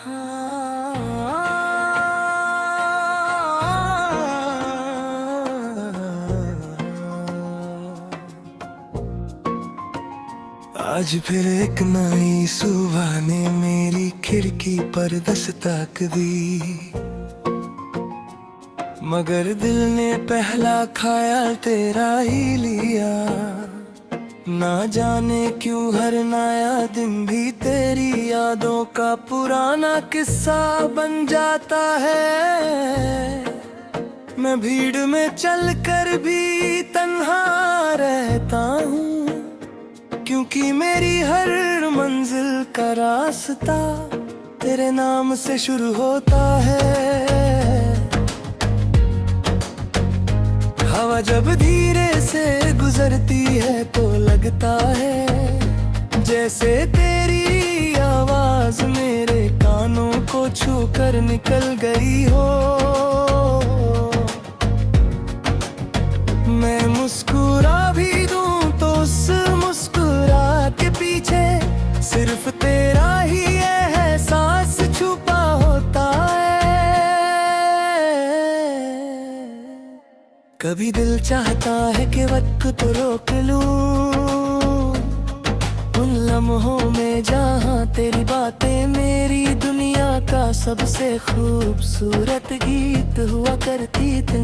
आज फिर एक नई सुबह ने मेरी खिड़की पर दस्तक दी, मगर दिल ने पहला ख्याल तेरा ही लिया। ना जाने क्यों हर नया दिन भी तेरी यादों का पुराना किस्सा बन जाता है। मैं भीड़ में चलकर भी तन्हा रहता हूँ, क्योंकि मेरी हर मंजिल का रास्ता तेरे नाम से शुरू होता है। हवा जब धीरे से गुजरती है तो लगता है जैसे तेरी आवाज मेरे कानों को छूकर निकल गई हो। मैं मुस्कुरा भी दूं तो उस मुस्कुराहट के पीछे सिर्फ तेरा ही एहसास छुपा होता है। कभी दिल चाहता है कि वक्त तो रोक लूं उन लम्हों में जहां तेरी बातें मेरी दुनिया का सबसे खूबसूरत गीत हुआ करती थी।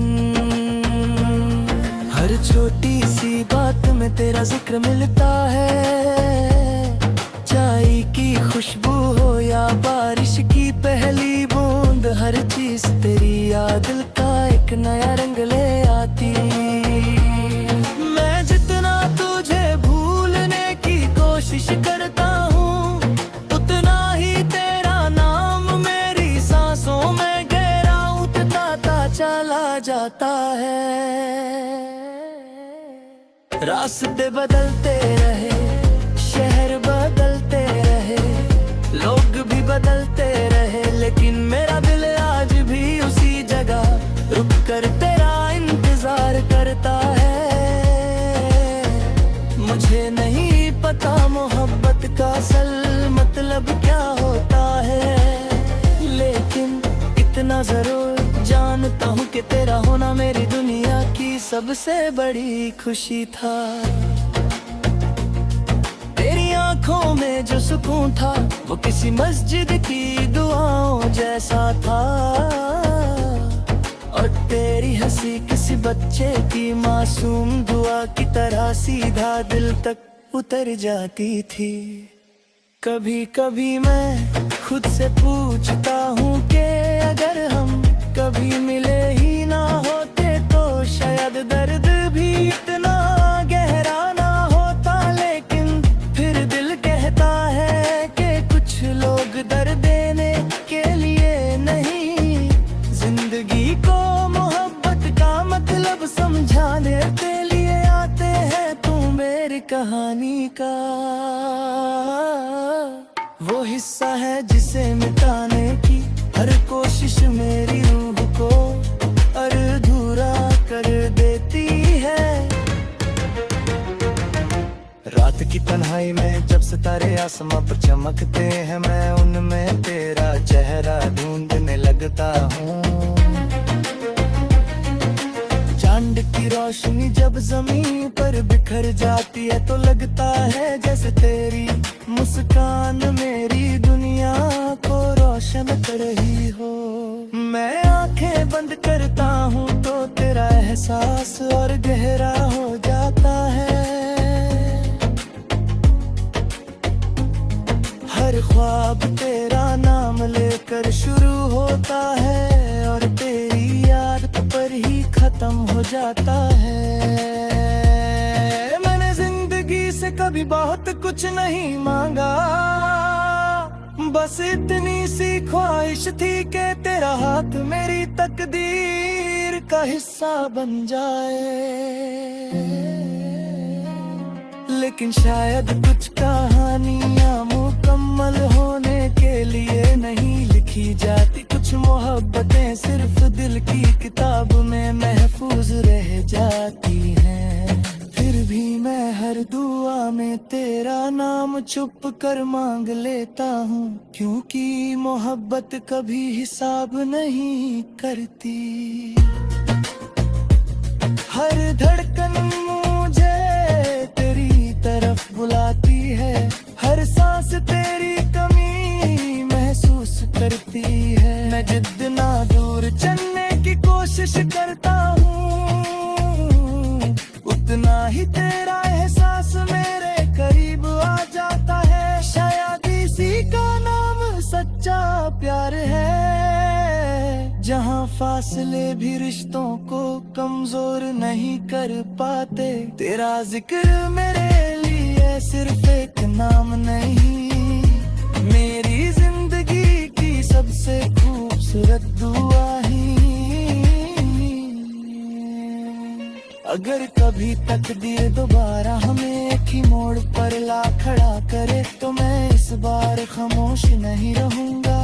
हर छोटी सी बात में तेरा जिक्र मिलता है, चाय की खुशबू हो या बारिश की पहली बूंद, हर चीज तेरी याद दिल का एक नया रंग ले आती। मैं जितना तुझे भूलने की कोशिश करता हूँ, उतना ही तेरा नाम मेरी सांसों में गहरा उठता चला जाता है। रास्ते बदलते रहे, शहर बदलते रहे, लोग भी बदलते रहे, लेकिन मेरा दिल आज भी उसी जगह रुक कर तेरा इंतजार करता है। मुझे नहीं पता मोहब्बत का असल मतलब क्या होता है, लेकिन इतना जरूर जानता हूँ कि तेरा होना मेरी दुनिया की सबसे बड़ी खुशी था। तेरी आंखों में जो सुकून था वो किसी मस्जिद की दुआओं जैसा था, और तेरी हंसी किसी बच्चे की मासूम दुआ की तरह सीधा दिल तक उतर जाती थी। कभी कभी मैं खुद से पूछता हूँ कि अगर हम कभी मिले ही ना होते तो शायद दर्द भी इतना गहरा ना होता, लेकिन फिर दिल कहता है कि कुछ लोग दर्द देने के लिए नहीं, जिंदगी को मोहब्बत का मतलब समझाने के लिए आते हैं। तू मेरी कहानी का वो हिस्सा है जिसे मिटाने की हर कोशिश मेरी रूह को अधूरा कर देती है। रात की तन्हाई में जब सितारे आसमां पर चमकते हैं, मैं उनमें तेरा चेहरा ढूंढने लगता हूँ। चांद की रोशनी जब जमीन पर बिखर जाती है तो लगता है जैसे तेरी मुस्कान मेरी दुनिया को रोशन कर रही हो। मैं आंखें बंद करता हूँ तो तेरा एहसास और गहरा हो जाता है। हर ख्वाब तेरा नाम लेकर शुरू होता है और तेरी याद पर ही खत्म हो जाता है। मैंने जिंदगी से कभी बहुत कुछ नहीं मांगा, बस इतनी सी ख्वाहिश थी कि तेरा हाथ मेरी तकदीर का हिस्सा बन जाए। लेकिन शायद कुछ कहानियां मुकम्मल होने के लिए नहीं लिखी जाती, कुछ मोहब्बतें सिर्फ दिल की किताब में महफूज रह जाती हैं। फिर भी मैं हर हर दुआ में तेरा नाम छुप कर मांग लेता हूँ, क्योंकि मोहब्बत कभी हिसाब नहीं करती। हर धड़कन मुझे तेरी तरफ बुलाती है, हर सांस तेरी कमी महसूस करती है। मैं जितना दूर चलने की कोशिश करता हूँ, उतना ही तेरा एहसास मेरे करीब आ जाता है। शायद इसी का नाम सच्चा प्यार है, जहाँ फासले भी रिश्तों को कमजोर नहीं कर पाते। तेरा जिक्र मेरे लिए सिर्फ एक नाम नहीं, मेरी जिंदगी की सबसे खूबसूरत दुआ ही। अगर कभी तकदीर दोबारा हमें एक ही मोड़ पर ला खड़ा करे, तो मैं इस बार खामोश नहीं रहूंगा।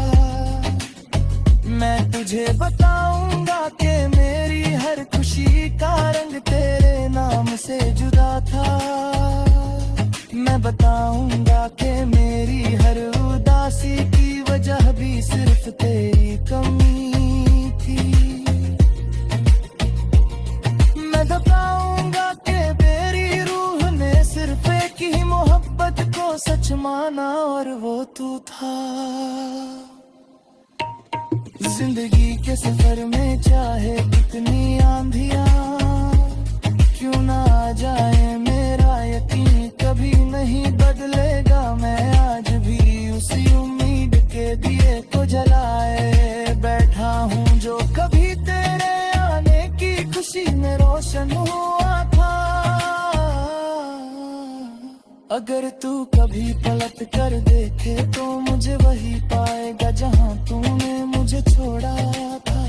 मैं तुझे बताऊंगा कि मेरी हर खुशी का रंग तेरे नाम से जुदा था। मैं बताऊंगा कि मेरी हर उदासी की वजह भी सिर्फ तेरी कमी थी। मैं बताऊंगा कि मेरी रूह ने सिर्फ एक ही मोहब्बत को सच माना, और वो तू था। जिंदगी के सफर में चाहे कितनी आंधियां क्यों ना आ जाए, मेरा यकीन कभी नहीं बदलेगा। मैं आज भी उसी उम्मीद के दिए को जलाए बैठा हूँ, जो कभी तेरे आने की खुशी में रोशन हुआ था। अगर तू कभी पलट कर देखे तो मुझे वही पाएगा जहाँ तूने मुझे छोड़ा था।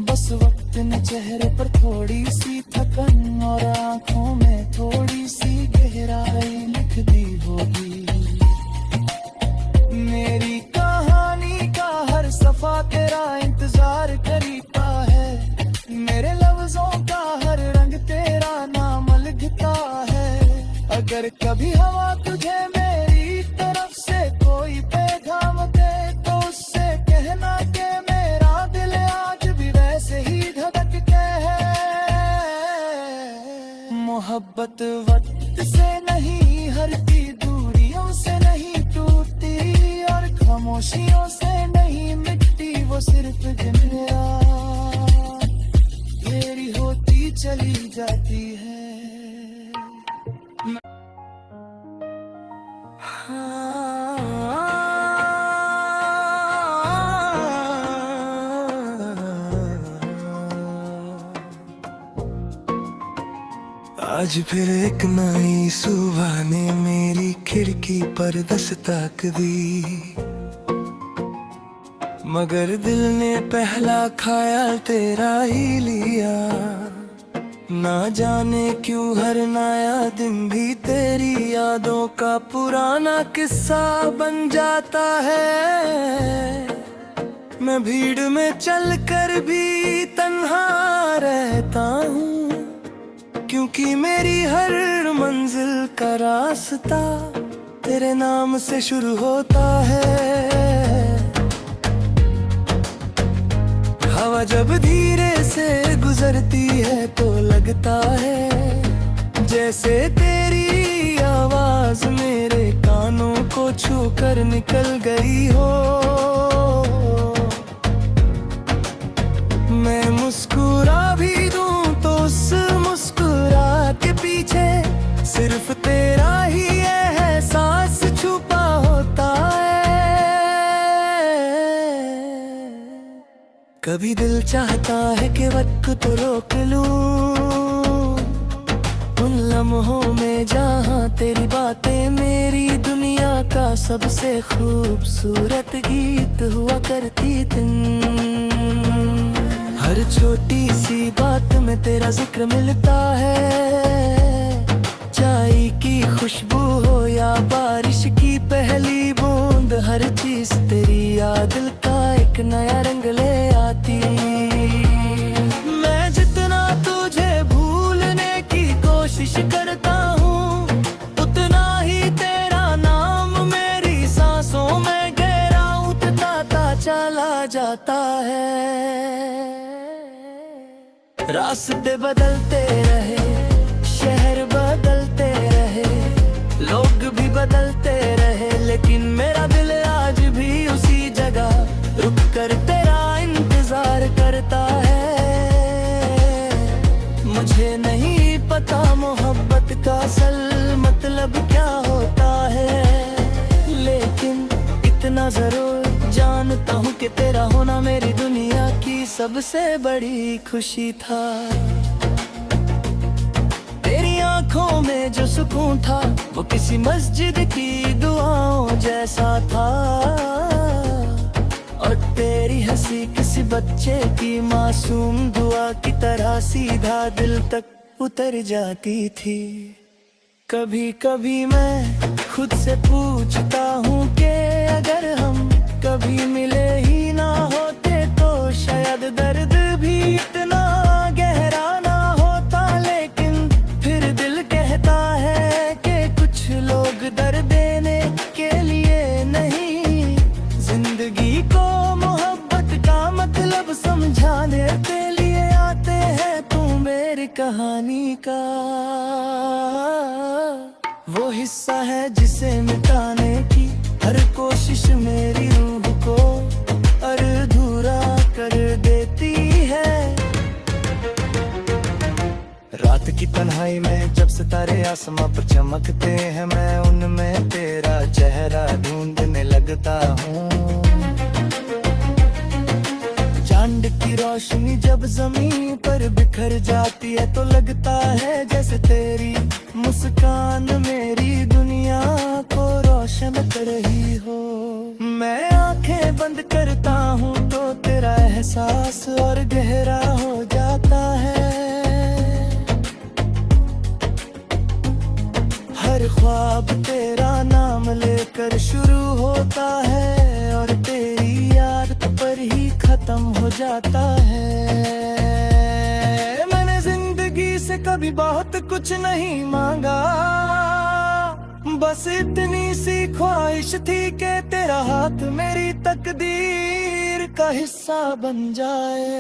बस वक्त ने चेहरे पर थोड़ी सी थकन और आंखों में थोड़ी सी गहराई लिख दी होगी। मेरी कहानी का हर सफा तेरा इंतजार करता है, मेरे लफ्जों का हर रंग तेरा नाम लिखता है। अगर कभी हवा तुझे मेरी तरफ से कोई पैगाम दे, तो उससे कहना कि मेरा दिल आज भी वैसे ही धड़कता है। मोहब्बत वक्त से नहीं हरती, दूरियों से नहीं टूटती, और खामोशियों से नहीं मिटती। वो सिर्फ दिन रात तेरी होती चली जाती है। आज फिर एक नई सुबह ने मेरी खिड़की पर दस्तक दी, मगर दिल ने पहला ख्याल तेरा ही लिया। ना जाने क्यों हर नया दिन भी तेरी यादों का पुराना किस्सा बन जाता है। मैं भीड़ में चलकर भी तन्हा रहता हूँ, क्योंकि मेरी हर मंजिल का रास्ता तेरे नाम से शुरू होता है। हवा जब धीरे से गुजरती है तो लगता है जैसे तेरी आवाज मेरे कानों को छू कर निकल गई हो। मैं मुस्कुरा भी दूं तो उस मुस्कुराहट के पीछे सिर्फ तेरा ही एहसास छुपा होता है। कभी दिल चाहता है कि वक्त को रोक लूं उन लम्हों में जहाँ तेरी बातें मेरी दुनिया का सबसे खूबसूरत गीत हुआ करती थी। हर छोटी सी बात में तेरा जिक्र मिलता है, चाय की खुशबू हो या बारिश की पहली बूंद, हर चीज तेरी याद का एक नया रंग ले आती। मैं जितना तुझे भूलने की कोशिश करता हूँ जाता है। रास्ते बदलते रहे, शहर बदलते रहे, लोग भी बदलते रहे, लेकिन मेरा दिल आज भी उसी जगह रुक कर तेरा इंतजार करता है। मुझे नहीं पता मोहब्बत का असल मतलब क्या होता है, लेकिन इतना जरूर जानता हूँ कि तेरा होना मेरी दुनिया की सबसे बड़ी खुशी था। तेरी आंखों में जो सुकून था वो किसी मस्जिद की दुआओं जैसा था, और तेरी हंसी किसी बच्चे की मासूम दुआ की तरह सीधा दिल तक उतर जाती थी। कभी कभी मैं खुद से पूछता हूँ कि अगर हम कभी मिले ही ना होते तो शायद दर्द भी इतना गहरा ना होता, लेकिन फिर दिल कहता है कि कुछ लोग दर्द देने के लिए नहीं, जिंदगी को मोहब्बत का मतलब समझाने के लिए आते हैं। तू मेरी कहानी का वो हिस्सा है जिसे मिटाने की हर कोशिश मेरी रूह को अधूरा कर देती है। रात की तन्हाई में जब सितारे आसमां पर चमकते हैं, मैं उनमें तेरा चेहरा ढूंढने लगता हूँ। चांद की रोशनी जब जमीन पर बिखर जाती है तो लगता है जैसे तेरी मुस्कान मेरी दुनिया को रोशन कर रही हो। मैं आंखें बंद करता हूँ तो तेरा एहसास और गहरा हो जाता है। हर ख्वाब तेरा नाम लेकर शुरू होता है और तेरी याद पर ही खत्म हो जाता है। मैंने जिंदगी से कभी बहुत कुछ नहीं मांगा, बस इतनी सी ख्वाहिश थी कि तेरा हाथ मेरी तकदीर का हिस्सा बन जाए।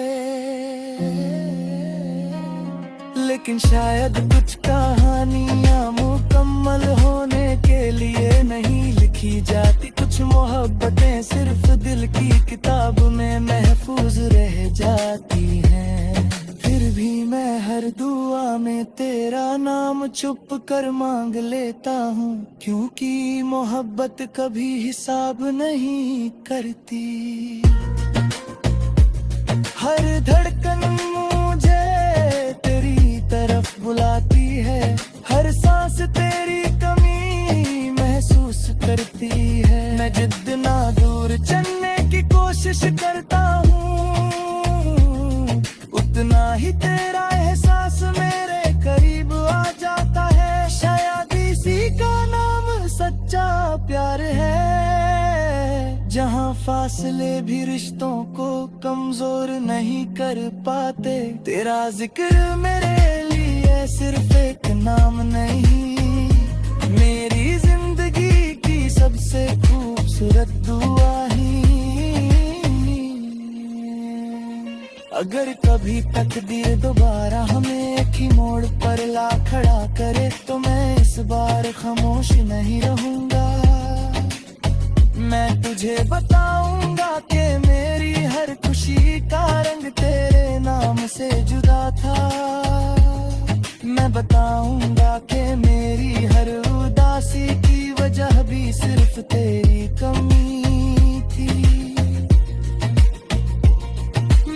लेकिन शायद कुछ कहानियां मुकम्मल होने के लिए नहीं लिखी जाती, कुछ मोहब्बतें सिर्फ दिल की किताब में महफूज रह जाती हैं। फिर भी मैं हर दुआ में तेरा नाम छुप कर मांग लेता हूँ, क्योंकि मोहब्बत कभी हिसाब नहीं करती। हर धड़कन मुझे तेरी तरफ बुलाती है, हर सांस तेरी कमी महसूस करती है। मैं जितना दूर चलने की कोशिश करता हूँ, उतना ही तेरा एहसास मेरे करीब आ जाता है। शायद इसी का नाम सच्चा प्यार है, जहाँ फासले भी रिश्तों को कमजोर नहीं कर पाते। तेरा जिक्र मेरे लिए सिर्फ एक नाम नहीं, मेरी जिंदगी की सबसे खूबसूरत दुआ ही। अगर कभी तकदीर दोबारा हमें एक ही मोड़ पर ला खड़ा करे तो मैं इस बार खामोश नहीं रहूंगा। मैं तुझे बताऊंगा कि मेरी हर खुशी का रंग तेरे नाम से जुदा था। मैं बताऊंगा कि मेरी हर उदासी की वजह भी सिर्फ तेरी कमी थी।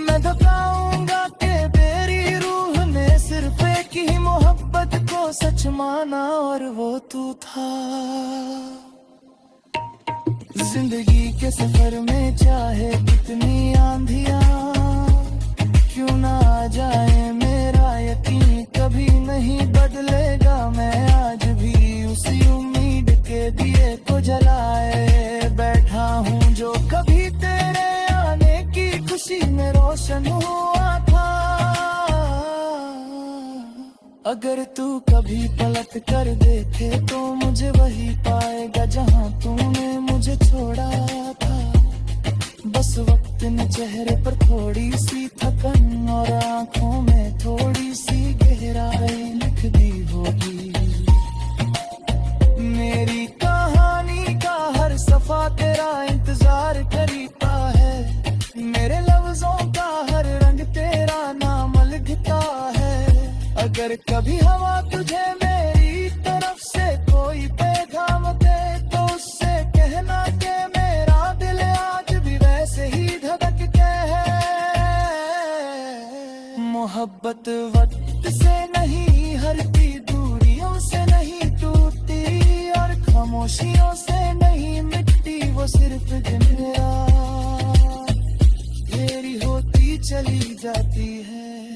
मैं बताऊंगा कि मेरी रूह ने सिर्फ एक ही मोहब्बत को सच माना और वो तू था। जिंदगी के सफर में चाहे कितनी आंधियां क्यों ना आ जाए, मेरा यकीन कभी नहीं बदलेगा। मैं आज भी उसी उम्मीद के दिए को जलाए बैठा हूँ, जो कभी तेरे आने की खुशी में रोशन हुआ था। अगर तू कभी पलट कर देखे तो मुझे वही पाएगा जहाँ तूने मुझे छोड़ा था। बस वक्त ने कभी हवा तुझे मेरी तरफ से कोई पैगाम दे तो उससे कहना कि मेरा दिल आज भी वैसे ही धड़कते है। मोहब्बत वक्त से नहीं हरती, दूरियों से नहीं टूटती और खामोशियों से नहीं मिटती, वो सिर्फ दिन रात तेरी होती चली जाती है।